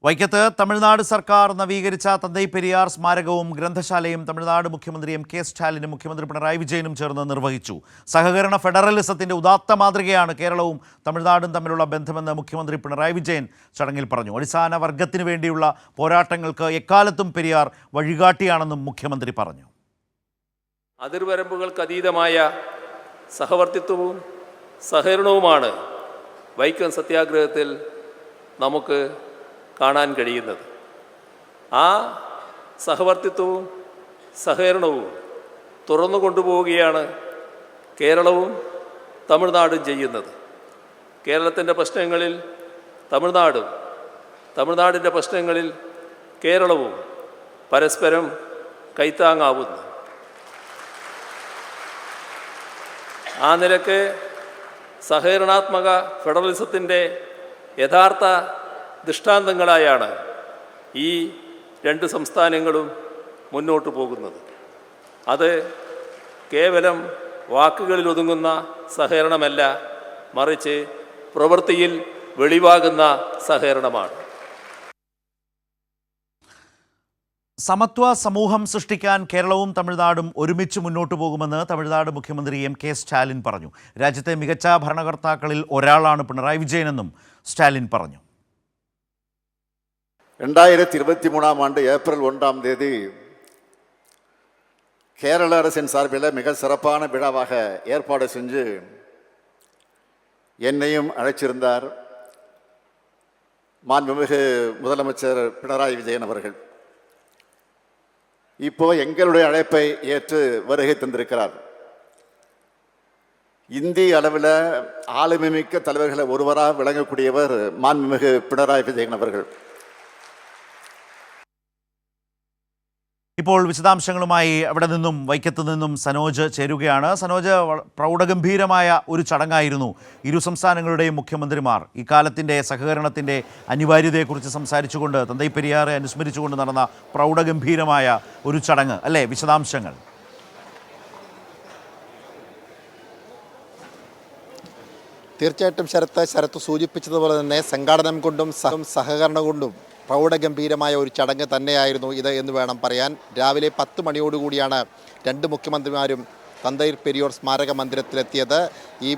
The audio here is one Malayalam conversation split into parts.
വൈക്കത്ത് തമിഴ്നാട് സർക്കാർ നവീകരിച്ച തന്തൈ പെരിയാർ സ്മാരകവും ഗ്രന്ഥശാലയും തമിഴ്നാട് മുഖ്യമന്ത്രി എം.കെ. സ്റ്റാലിനും മുഖ്യമന്ത്രി പിണറായി വിജയനും ചേർന്ന് നിർവഹിച്ചു. സഹകരണ ഫെഡറലിസത്തിന്റെ ഉദാത്ത മാതൃകയാണ് കേരളവും തമിഴ്നാടും തമ്മിലുള്ള ബന്ധമെന്ന് മുഖ്യമന്ത്രി പിണറായി വിജയൻ ചടങ്ങിൽ പറഞ്ഞു. അടിസ്ഥാന വർഗത്തിനു വേണ്ടിയുള്ള പോരാട്ടങ്ങൾക്ക് എക്കാലത്തും പെരിയാർ വഴികാട്ടിയാണെന്നും മുഖ്യമന്ത്രി പറഞ്ഞു. അതിർവരമ്പുകൾക്കതീതമായ സഹവർത്തിത്വവും സഹകരണവുമാണ് വൈക്കം സത്യാഗ്രഹത്തിൽ നമുക്ക് കാണാൻ കഴിയുന്നത്. ആ സഹവർത്തിത്വവും സഹകരണവും തുറന്നു കൊണ്ടുപോവുകയാണ് കേരളവും തമിഴ്നാടും ചെയ്യുന്നത്. കേരളത്തിൻ്റെ പ്രശ്നങ്ങളിൽ തമിഴ്നാടും തമിഴ്നാടിൻ്റെ പ്രശ്നങ്ങളിൽ കേരളവും പരസ്പരം കൈത്താങ്ങാവുന്നു. ആ നിലക്ക് സഹകരണാത്മക ഫെഡറലിസത്തിൻ്റെ യഥാർത്ഥ ദൃഷ്ടാന്തങ്ങളായാണ് ഈ രണ്ട് സംസ്ഥാനങ്ങളും മുന്നോട്ട് പോകുന്നത്. അത് കേവലം വാക്കുകളിൽ ഒതുങ്ങുന്ന സഹകരണമല്ല, മറിച്ച് പ്രവൃത്തിയിൽ വെളിവാകുന്ന സഹകരണമാണ്. സമത്വ സമൂഹം സൃഷ്ടിക്കാൻ കേരളവും തമിഴ്നാടും ഒരുമിച്ച് മുന്നോട്ടു പോകുമെന്ന് തമിഴ്നാട് മുഖ്യമന്ത്രി എം.കെ. സ്റ്റാലിൻ പറഞ്ഞു. രാജ്യത്തെ മികച്ച ഭരണകർത്താക്കളിൽ ഒരാളാണ് പിണറായി വിജയനെന്നും സ്റ്റാലിൻ പറഞ്ഞു. 2023 ஏப்ரல் 1 கேரள அரசின் சார்பில் மிக சிறப்பான விழாவாக ஏற்பாடு செஞ்சு என்னையும் அழைச்சிருந்தார் மாண்புமிகு முதலமைச்சர் பினராயி விஜயன் அவர்கள். இப்போ எங்களுடைய அழைப்பை ஏற்று வருகை தந்திருக்கிறார். இந்திய அளவில் ஆளுமை மிக்க தலைவர்களை ஒருவராக விளங்கக்கூடியவர் மாண்புமிகு பினராயி விஜயன் அவர்கள். ഇപ്പോൾ വിശദാംശങ്ങളുമായി അവിടെ നിന്നും വൈക്കത്ത് നിന്നും സനോജ് ചേരുകയാണ്. സനോജ്, പ്രൗഢഗംഭീരമായ ഒരു ചടങ്ങായിരുന്നു. ഇരു സംസ്ഥാനങ്ങളുടെയും മുഖ്യമന്ത്രിമാർ ഇക്കാലത്തിൻ്റെ സഹകരണത്തിൻ്റെ അനിവാര്യതയെക്കുറിച്ച് സംസാരിച്ചുകൊണ്ട് തന്തൈ പെരിയാറെ അനുസ്മരിച്ചുകൊണ്ട് നടന്ന പ്രൗഢഗംഭീരമായ ഒരു ചടങ്ങ് അല്ലേ? വിശദാംശങ്ങൾ. തീർച്ചയായിട്ടും ശരത്ത് സൂചിപ്പിച്ചതുപോലെ തന്നെ സംഘാടനം കൊണ്ടും സഹകരണം കൊണ്ടും പ്രൗഢഗംഭീരമായ ഒരു ചടങ്ങ് തന്നെയായിരുന്നു ഇത് എന്ന് വേണം പറയാൻ. രാവിലെ 10 മണിയോടുകൂടിയാണ് രണ്ട് മുഖ്യമന്ത്രിമാരും തന്തൈ പെരിയാർ സ്മാരക മന്ദിരത്തിലെത്തിയത്. ഈ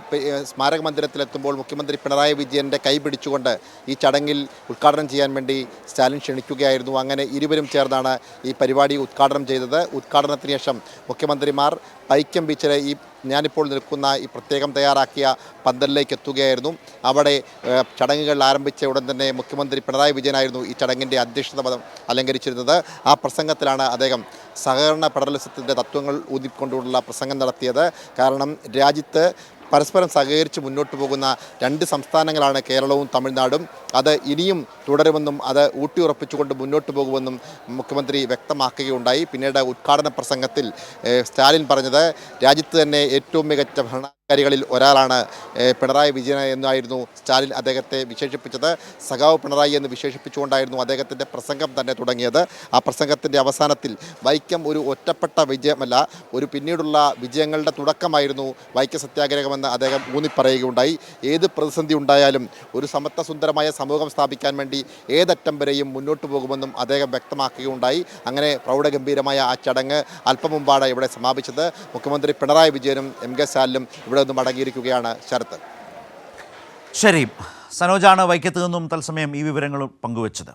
സ്മാരക മന്ദിരത്തിലെത്തുമ്പോൾ മുഖ്യമന്ത്രി പിണറായി വിജയൻ്റെ കൈ പിടിച്ചുകൊണ്ട് ഈ ചടങ്ങിൽ ഉദ്ഘാടനം ചെയ്യാൻ വേണ്ടി സ്റ്റാലിൻ ക്ഷണിക്കുകയായിരുന്നു. അങ്ങനെ ഇരുവരും ചേർന്നാണ് ഈ പരിപാടി ഉദ്ഘാടനം ചെയ്തത്. ഉദ്ഘാടനത്തിന് ശേഷം മുഖ്യമന്ത്രിമാർ പൈക്കം ബീച്ചിലെ ഈ ഞാനിപ്പോൾ നിൽക്കുന്ന ഈ പ്രത്യേകം തയ്യാറാക്കിയ പന്തലിലേക്ക് എത്തുകയായിരുന്നു. അവിടെ ചടങ്ങുകൾ ആരംഭിച്ച ഉടൻ തന്നെ മുഖ്യമന്ത്രി പിണറായി വിജയനായിരുന്നു ഈ ചടങ്ങിൻ്റെ അധ്യക്ഷത പദം അലങ്കരിച്ചിരുന്നത്. ആ പ്രസംഗത്തിലാണ് അദ്ദേഹം സഹകരണ ഫെഡറലിസത്തിൻ്റെ തത്വങ്ങൾ ഊന്നിക്കൊണ്ടുള്ള പ്രസംഗം നടത്തിയത്. കാരണം രാജ്യത്ത് പരസ്പരം സഹകരിച്ച് മുന്നോട്ട് പോകുന്ന രണ്ട് സംസ്ഥാനങ്ങളാണ് കേരളവും തമിഴ്നാടും. അത് ഇനിയും തുടരുമെന്നും അത് ഊട്ടിയുറപ്പിച്ചുകൊണ്ട് മുന്നോട്ട് പോകുമെന്നും മുഖ്യമന്ത്രി വ്യക്തമാക്കുകയുണ്ടായി. പിന്നീട് ഉദ്ഘാടന പ്രസംഗത്തിൽ സ്റ്റാലിൻ പറഞ്ഞത് രാജ്യത്ത് തന്നെ ഏറ്റവും മികച്ച ഭരണാധികാരികളിൽ ഒരാളാണ് പിണറായി വിജയൻ എന്നായിരുന്നു സ്റ്റാലിൻ അദ്ദേഹത്തെ വിശേഷിപ്പിച്ചത്. സഖാവ് പിണറായി എന്ന് വിശേഷിപ്പിച്ചുകൊണ്ടായിരുന്നു അദ്ദേഹത്തിൻ്റെ പ്രസംഗം തന്നെ തുടങ്ങിയത്. ആ പ്രസംഗത്തിൻ്റെ അവസാനത്തിൽ വൈക്കം ഒരു ഒറ്റപ്പെട്ട വിജയമല്ല, ഒരു പിന്നീടുള്ള വിജയങ്ങളുടെ തുടക്കമായിരുന്നു വൈക്കം സത്യാഗ്രഹമെന്ന് അദ്ദേഹം ഊന്നിപ്പറയുകയുണ്ടായി. ഏത് പ്രതിസന്ധി ഉണ്ടായാലും ഒരു സമത്വസുന്ദരമായ സമൂഹം സ്ഥാപിക്കാൻ വേണ്ടി ഏതറ്റം വരെയും മുന്നോട്ട് പോകുമെന്നും അദ്ദേഹം വ്യക്തമാക്കുകയുണ്ടായി. അങ്ങനെ പ്രൗഢഗംഭീരമായ ആ ചടങ്ങ് അല്പം മുമ്പാണ് ഇവിടെ സമാപിച്ചത്. മുഖ്യമന്ത്രി പിണറായി വിജയനും എം.കെ. സ്റ്റാലിനും ഇവിടെ നിന്നും മടങ്ങിയിരിക്കുകയാണ്. ശരത്ത്. ശരി, സനോജാണ് വൈക്കത്ത് നിന്നും തത്സമയം ഈ വിവരങ്ങൾ പങ്കുവച്ചത്.